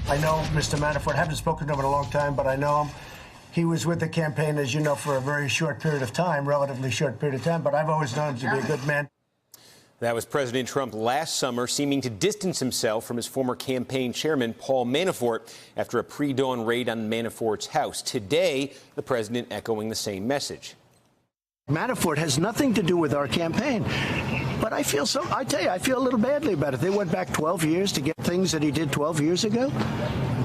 I know Mr. Manafort. I haven't spoken to him in a long time, but I know him. He was with the campaign, as you know, for a very short period of time, relatively short period of time, but I've always known him to be a good man. That was President Trump last summer, seeming to distance himself from his former campaign chairman, Paul Manafort, after a pre-dawn raid on Manafort's house. Today, the president echoing the same message. Manafort has nothing to do with our campaign. But I feel I tell you, I feel a little badly about it. They went back 12 years to get things that he did 12 years ago.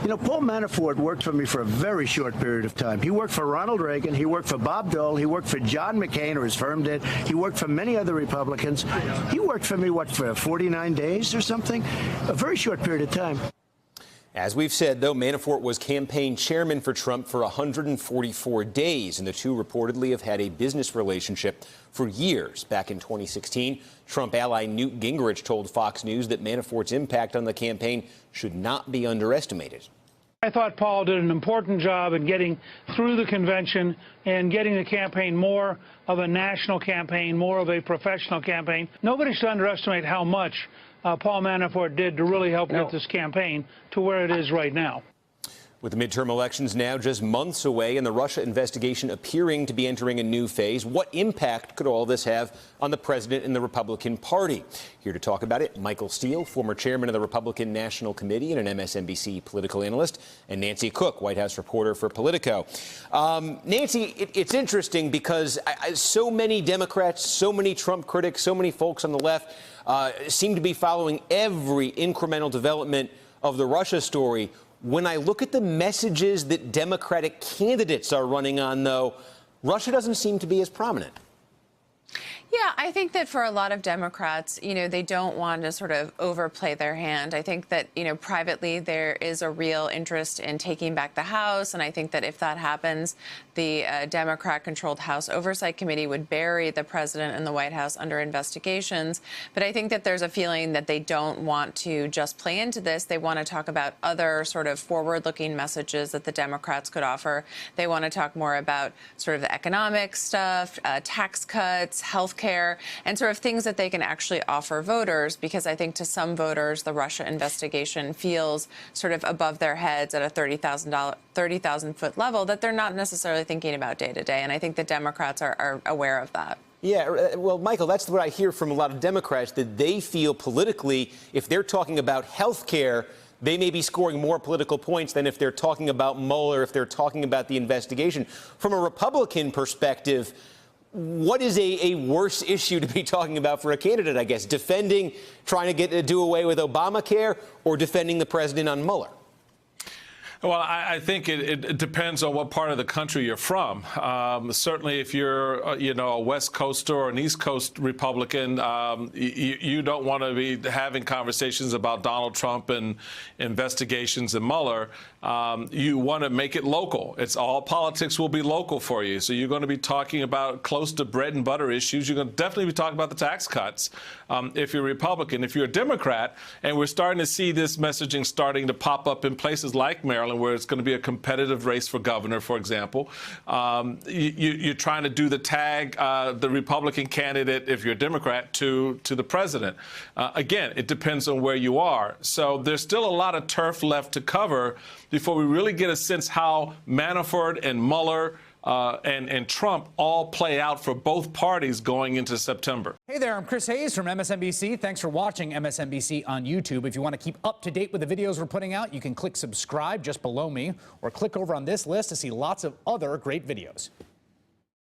You know, Paul Manafort worked for me for a very short period of time. He worked for Ronald Reagan. He worked for Bob Dole. He worked for John McCain, or his firm did. He worked for many other Republicans. He worked for me, what, for 49 days or something? A very short period of time. As we've said, though, Manafort was campaign chairman for Trump for 144 days, and the two reportedly have had a business relationship for years. Back in 2016, Trump ally Newt Gingrich told Fox News that Manafort's impact on the campaign should not be underestimated. I thought Paul did an important job in getting through the convention and getting the campaign more of a national campaign, more of a professional campaign. Nobody should underestimate how much Paul Manafort did to really help get this campaign to where it is right now. With the midterm elections now just months away and the Russia investigation appearing to be entering a new phase, what impact could all this have on the president and the Republican Party? Here to talk about it, Michael Steele, former chairman of the Republican National Committee and an MSNBC political analyst, and Nancy Cook, White House reporter for Politico. Nancy, it's interesting because so many Democrats, so many Trump critics, so many folks on the left seem to be following every incremental development of the Russia story. When I look at the messages that Democratic candidates are running on, though, Russia doesn't seem to be as prominent. Yeah, I think that for a lot of Democrats, they don't want to sort of overplay their hand. I think that, privately there is a real interest in taking back the House. And I think that if that happens, the Democrat-controlled House Oversight Committee would bury the president and the White House under investigations. But I think that there's a feeling that they don't want to just play into this. They want to talk about other sort of forward-looking messages that the Democrats could offer. They want to talk more about sort of the economic stuff, tax cuts, health care, and sort of things that they can actually offer voters, because I think to some voters, the Russia investigation feels sort of above their heads at a 30,000-foot level that they're not necessarily thinking about day to day. And I think the Democrats are aware of that. Yeah, well, Michael, that's what I hear from a lot of Democrats, that they feel politically, if they're talking about health care, they may be scoring more political points than if they're talking about Mueller, if they're talking about the investigation. From a Republican perspective, what is a worse issue to be talking about for a candidate, I guess? Defending, trying to do away with Obamacare, or defending the president on Mueller? Well, I think it depends on what part of the country you're from. Certainly, if you're, a West Coaster or an East Coast Republican, you don't want to be having conversations about Donald Trump and investigations and Mueller. You want to make it local. It's all politics will be local for you. So you're going to be talking about close to bread and butter issues. You're going to definitely be talking about the tax cuts if you're a Republican. If you're a Democrat, and we're starting to see this messaging starting to pop up in places like Maryland, where it's going to be a competitive race for governor, for example. You're trying to do the tag, the Republican candidate, if you're a Democrat, to the president. Again, it depends on where you are. So there's still a lot of turf left to cover before we really get a sense how Manafort and Mueller and Trump all play out for both parties going into September. Hey there, I'm Chris Hayes from MSNBC. Thanks for watching MSNBC on YouTube. If you want to keep up to date with the videos we're putting out, you can click subscribe just below me, or click over on this list to see lots of other great videos.